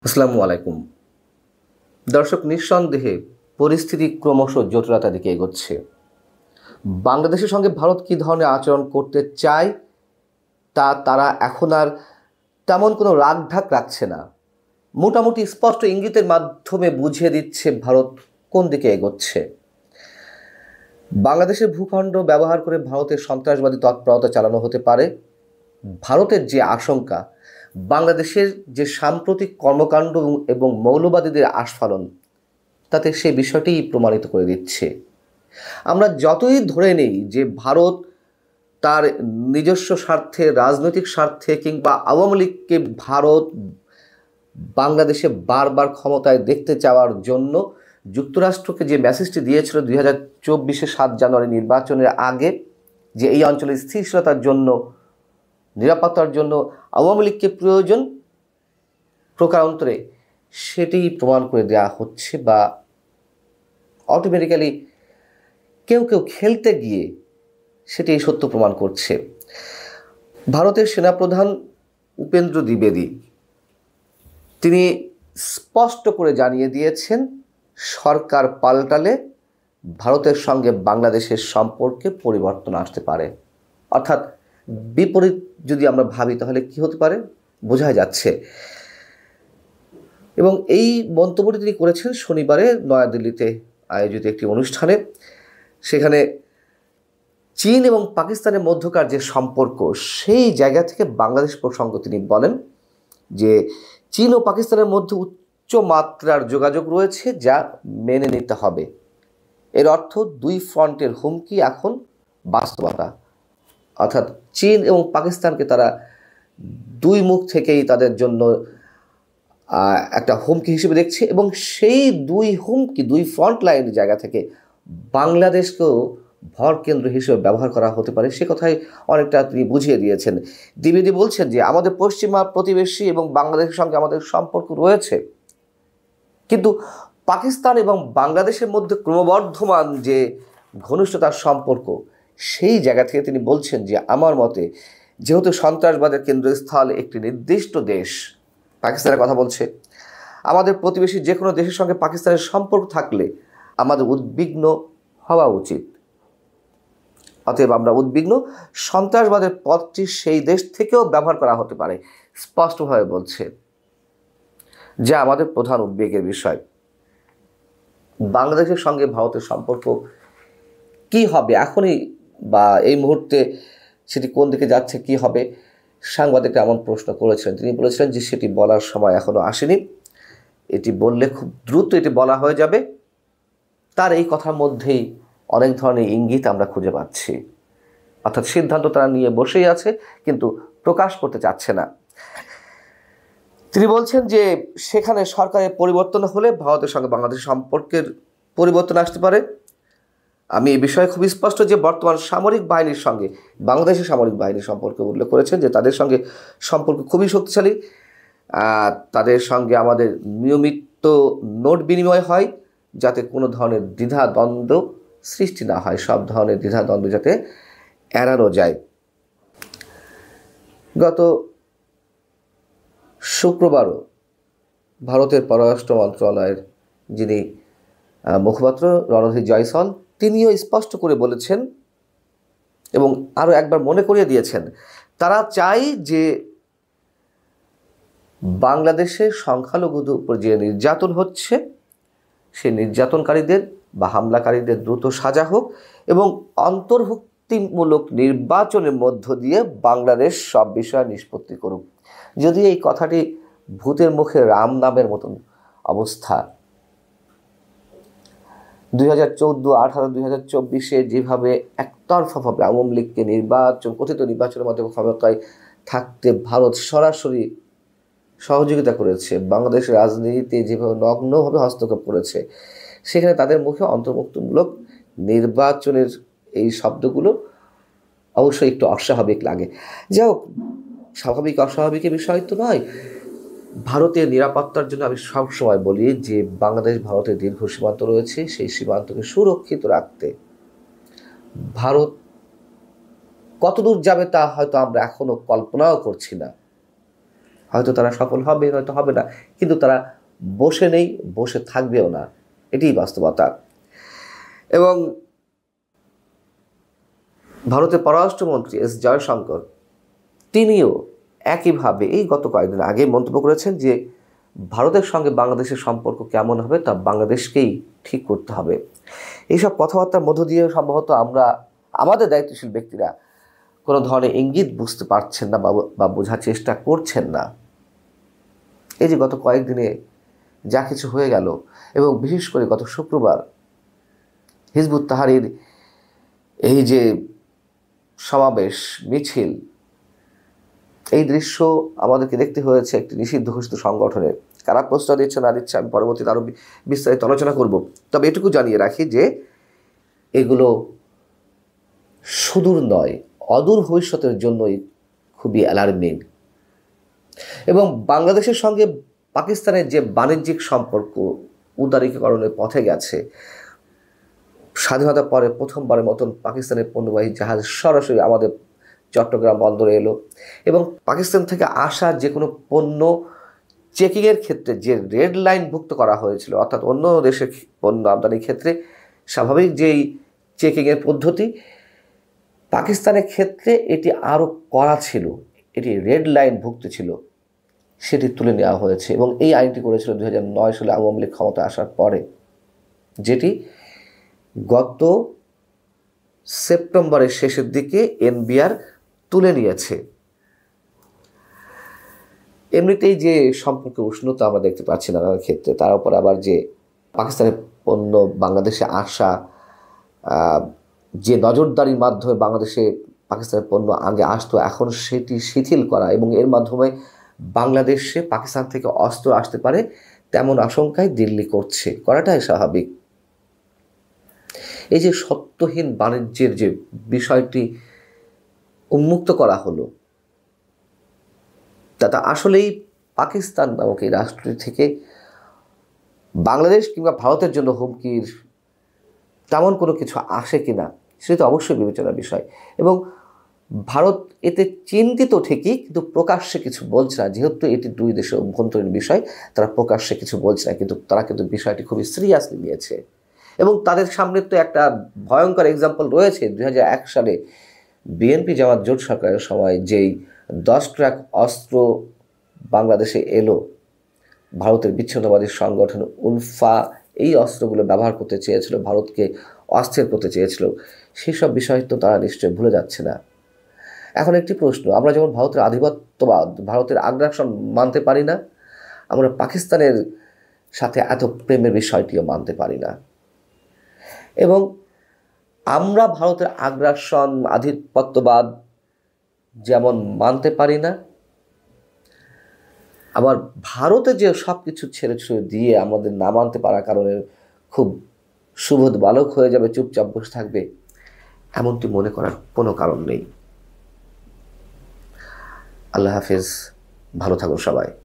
আসসালামু আলাইকুম। দর্শক, নিঃসন্দেহে পরিস্থিতি ক্রমশ জটিলতার দিকে এগোচ্ছে। বাংলাদেশের সঙ্গে ভারত কী ধরনের আচরণ করতে চায় তা তারা এখন আর তেমন কোনো রাখঢাক রাখছে না। মোটামুটি স্পষ্ট ইঙ্গিতের মাধ্যমে বুঝিয়ে দিচ্ছে ভারত কোন দিকে এগোচ্ছে। বাংলাদেশের ভূখণ্ড ব্যবহার করে ভারতের সন্ত্রাসবাদী তৎপরতা চালানো হতে পারে। ভারতের যে আশঙ্কা, বাংলাদেশের যে সাম্প্রতিক কর্মকাণ্ড এবং মৌলবাদীদের আস্ফালন, তাতে সে বিষয়টিই প্রমাণিত করে দিচ্ছে। আমরা যতই ধরে নেই যে ভারত তার নিজস্ব স্বার্থে, রাজনৈতিক স্বার্থে কিংবা আওয়ামী লীগকে ভারত বাংলাদেশে বারবার ক্ষমতায় দেখতে চাওয়ার জন্য যুক্তরাষ্ট্রকে যে মেসেজটি দিয়েছিল 2024 7 জানুয়ারি নির্বাচনের আগে, যে এই অঞ্চলের স্থিতিশীলতার জন্য, নিরাপত্তার জন্য আওয়ামী লীগকে প্রয়োজন, প্রকারান্তরে সেটি প্রমাণ করে দেওয়া হচ্ছে বা অটোমেটিক্যালি কেউ কেউ খেলতে গিয়ে সেটি সত্য প্রমাণ করছে। ভারতের সেনাপ্রধান উপেন্দ্র দ্বিবেদী তিনি স্পষ্ট করে জানিয়ে দিয়েছেন, সরকার পাল্টালে ভারতের সঙ্গে বাংলাদেশের সম্পর্কে পরিবর্তন আসতে পারে। অর্থাৎ বিপরীত যদি আমরা ভাবি তাহলে কি হতে পারে বোঝা যাচ্ছে। এবং এই মন্তব্যটি তিনি করেছেন শনিবারে নয়াদিল্লিতে আয়োজিত একটি অনুষ্ঠানে। সেখানে চীন এবং পাকিস্তানের মধ্যকার যে সম্পর্ক, সেই জায়গা থেকে বাংলাদেশ প্রসঙ্গ তিনি বলেন যে চীন ও পাকিস্তানের মধ্যে উচ্চ মাত্রার যোগাযোগ রয়েছে, যা মেনে নিতে হবে। এর অর্থ দুই ফ্রন্টের হুমকি এখন বাস্তবতা। অর্থাৎ চীন এবং পাকিস্তানকে তারা দুই মুখ থেকেই তাদের জন্য একটা হুমকি হিসেবে দেখছে, এবং সেই দুই হুমকি, দুই ফ্রন্ট লাইনের জায়গা থেকে বাংলাদেশকেও ভর কেন্দ্র হিসেবে ব্যবহার করা হতে পারে, সে কথাই অনেকটা তিনি বুঝিয়ে দিয়েছেন। দ্বিবেদী বলছেন যে আমাদের পশ্চিমা প্রতিবেশী এবং বাংলাদেশের সঙ্গে আমাদের সম্পর্ক রয়েছে, কিন্তু পাকিস্তান এবং বাংলাদেশের মধ্যে ক্রমবর্ধমান যে ঘনিষ্ঠতার সম্পর্ক, সেই জায়গা থেকে তিনি বলছেন যে আমার মতে যেহেতু সন্ত্রাসবাদের কেন্দ্রস্থল একটি নির্দিষ্ট দেশ, পাকিস্তানের কথা বলছে, আমাদের প্রতিবেশী যে কোনো দেশের সঙ্গে পাকিস্তানের সম্পর্ক থাকলে আমাদের উদ্বিগ্ন হওয়া উচিত। অতএব আমরা উদ্বিগ্ন, সন্ত্রাসবাদের পথটি সেই দেশ থেকেও ব্যবহার করা হতে পারে, স্পষ্টভাবে বলছে, যা আমাদের প্রধান উদ্বেগের বিষয়। বাংলাদেশের সঙ্গে ভারতের সম্পর্ক কি হবে এখনই বা এই মুহূর্তে, সেটি কোন দিকে যাচ্ছে, কি হবে, সাংবাদিকরা এমন প্রশ্ন করেছিলেন। তিনি বলেছিলেন যে সেটি বলার সময় এখনও আসেনি, এটি বললে খুব দ্রুত এটি বলা হয়ে যাবে। তার এই কথার মধ্যেই অনেক ধরনের ইঙ্গিত আমরা খুঁজে পাচ্ছি। অর্থাৎ সিদ্ধান্ত তারা নিয়ে বসেই আছে, কিন্তু প্রকাশ করতে চাচ্ছে না। তিনি বলছেন যে সেখানে সরকারের পরিবর্তন হলে ভারতের সঙ্গে বাংলাদেশের সম্পর্কের পরিবর্তন আসতে পারে। আমি এই বিষয়ে খুব স্পষ্ট যে বর্তমান সামরিক বাহিনীর সঙ্গে বাংলাদেশের সামরিক বাহিনীর সম্পর্কে উল্লেখ করেছেন যে তাদের সঙ্গে সম্পর্ক খুবই শক্তিশালী। তাদের সঙ্গে আমাদের নিয়মিত নোট বিনিময় হয়, যাতে কোনো ধরনের দ্বিধাদ্বন্দ্ব সৃষ্টি না হয়, সব ধরনের দ্বিধাদ্বন্দ্ব যাতে এড়ানো যায়। গত শুক্রবারও ভারতের পররাষ্ট্র মন্ত্রণালয়ের যিনি মুখপাত্র রণধীর জয়সওয়াল, তিনিও স্পষ্ট করে বলেছেন এবং আরও একবার মনে করিয়ে দিয়েছেন, তারা চায় যে বাংলাদেশের সংখ্যালঘুদের উপর যে নির্যাতন হচ্ছে, সেই নির্যাতনকারীদের বা হামলাকারীদের দ্রুত সাজা হোক এবং অন্তর্ভুক্তিমূলক নির্বাচনের মধ্য দিয়ে বাংলাদেশ সব বিষয় নিষ্পত্তি করুক। যদি এই কথাটি ভূতের মুখে রাম নামের মতন অবস্থা, 2014, 2018, 2024 যেভাবে একতরফাভাবে আওয়ামী লীগকে কথিত নির্বাচনের মাধ্যমে ক্ষমতায় থাকতে ভারত সরাসরি সহযোগিতা করেছে, বাংলাদেশের রাজনীতিতে যেভাবে নগ্নভাবে হস্তক্ষেপ করেছে, সেখানে তাদের মুখে অন্তর্ভুক্তিমূলক নির্বাচনের এই শব্দগুলো অবশ্যই একটু অস্বাভাবিক লাগে। যাই হোক, স্বাভাবিক অস্বাভাবিকের বিষয় তো নয়। ভারতের নিরাপত্তার জন্য আমি সবসময় বলি যে বাংলাদেশ ভারতের দীর্ঘ সীমান্ত রয়েছে, সেই সীমান্তকে সুরক্ষিত রাখতে ভারত কতদূর যাবে তা হয়তো আমরা এখনো কল্পনাও করছি না। হয়তো তারা সফল হবে, হয়তো হবে না, কিন্তু তারা বসে নেই, বসে থাকবেও না, এটিই বাস্তবতা। এবং ভারতের পররাষ্ট্রমন্ত্রী এস জয়শঙ্কর তিনিও একইভাবে এই গত কয়েকদিন আগে মন্তব্য করেছেন যে ভারতের সঙ্গে বাংলাদেশের সম্পর্ক কেমন হবে তা বাংলাদেশকেই ঠিক করতে হবে। এইসব কথাবার্তার মধ্য দিয়ে সম্ভবত আমরা, আমাদের দায়িত্বশীল ব্যক্তিরা কোনো ধরনের ইঙ্গিত বুঝতে পারছেন না বা বোঝার চেষ্টা করছেন না। এই যে গত কয়েকদিনে যা কিছু হয়ে গেল, এবং বিশেষ করে গত শুক্রবার হিজবুত তাহরীর এই যে সমাবেশ, মিছিল, এই দৃশ্য আমাদেরকে দেখতে হয়েছে একটি নিষিদ্ধ ঘোষিত সংগঠনের। কারা প্রশ্রয় দিচ্ছে না দিচ্ছে আমি পরবর্তীতে আরও বিস্তারিত আলোচনা করব। তবে এটুকু জানিয়ে রাখি যে এগুলো সুদূর নয়, অদূর ভবিষ্যতের জন্যই খুবই অ্যালার্মিং। এবং বাংলাদেশের সঙ্গে পাকিস্তানের যে বাণিজ্যিক সম্পর্ক উদারীকরণের পথে গেছে, স্বাধীনতার পরে প্রথমবারের মতন পাকিস্তানের পণ্যবাহী জাহাজ সরাসরি আমাদের চট্টগ্রাম বন্দরে এলো, এবং পাকিস্তান থেকে আসা যে কোনো পণ্য চেকিংয়ের ক্ষেত্রে যে রেড লাইন ভুক্ত করা হয়েছিল, অর্থাৎ অন্য দেশের পণ্য আমদানির ক্ষেত্রে স্বাভাবিক যেই চেকিংয়ের পদ্ধতি, পাকিস্তানের ক্ষেত্রে এটি আরও কড়া ছিল, এটি রেড লাইন ভুক্ত ছিল, সেটি তুলে নেওয়া হয়েছে। এবং এই আইনটি করেছিল 2009 সালে আওয়ামী লীগ ক্ষমতায় আসার পরে, যেটি গত সেপ্টেম্বরের শেষের দিকে এনবিআর তুলে নিয়েছে। এমনিতেই যে সম্পর্কে উষ্ণতা আমরা দেখতে পাচ্ছি নানান ক্ষেত্রে, তার উপর আবার যে পাকিস্তানের পণ্য বাংলাদেশে আসা, যে নজরদারির মাধ্যমে বাংলাদেশে পাকিস্তানের পণ্য আগে আসতো, এখন সেটি শিথিল করা এবং এর মাধ্যমে বাংলাদেশে পাকিস্তান থেকে অস্ত্র আসতে পারে তেমন আশঙ্কায় দিল্লি করছে, করাটাই স্বাভাবিক। এই যে সত্যহীন বাণিজ্যের যে বিষয়টি উন্মুক্ত করা হলো, তা আসলেই পাকিস্তান নামক এই রাষ্ট্রটি থেকে বাংলাদেশ কিংবা ভারতের জন্য হুমকির তেমন কোনো কিছু আসে কিনা সেটা তো অবশ্যই বিবেচনার বিষয়। এবং ভারত এতে চিন্তিত ঠিকই, কিন্তু প্রকাশ্যে কিছু বলছে না, যেহেতু এটি দুই দেশের অভ্যন্তরীণ বিষয়, তারা প্রকাশ্যে কিছু বলছে না, কিন্তু তারা কিন্তু বিষয়টি খুবই সিরিয়াসলি নিয়েছে। এবং তাদের সামনে তো একটা ভয়ঙ্কর এক্সাম্পল রয়েছে। 2001 সালে বিএনপি জামাত জোট সরকারের সময় যেই 10 ট্রাক অস্ত্র বাংলাদেশে এলো, ভারতের বিচ্ছিন্নতাবাদী সংগঠন উলফা এই অস্ত্রগুলো ব্যবহার করতে চেয়েছিল, ভারতকে অস্থির করতে চেয়েছিল, সেসব বিষয় তো তারা নিশ্চয়ই ভুলে যাচ্ছে না। এখন একটি প্রশ্ন, আমরা যেমন ভারতের আধিপত্যবাদ, ভারতের আগ্রাসন মানতে পারি না, আমরা পাকিস্তানের সাথে এত প্রেমের বিষয়টিও মানতে পারি না। এবং আমরা ভারতের আগ্রাসন, আধিপত্যবাদ যেমন মানতে পারি না, আবার ভারতে যে সব কিছু ছেড়ে ছুড়ে দিয়ে আমাদের না মানতে পারার কারণে খুব সুবোধ বালক হয়ে যাবে, চুপচাপ বসে থাকবে, এমনটি মনে করার কোনো কারণ নেই। আল্লাহ হাফেজ, ভালো থাকুন সবাই।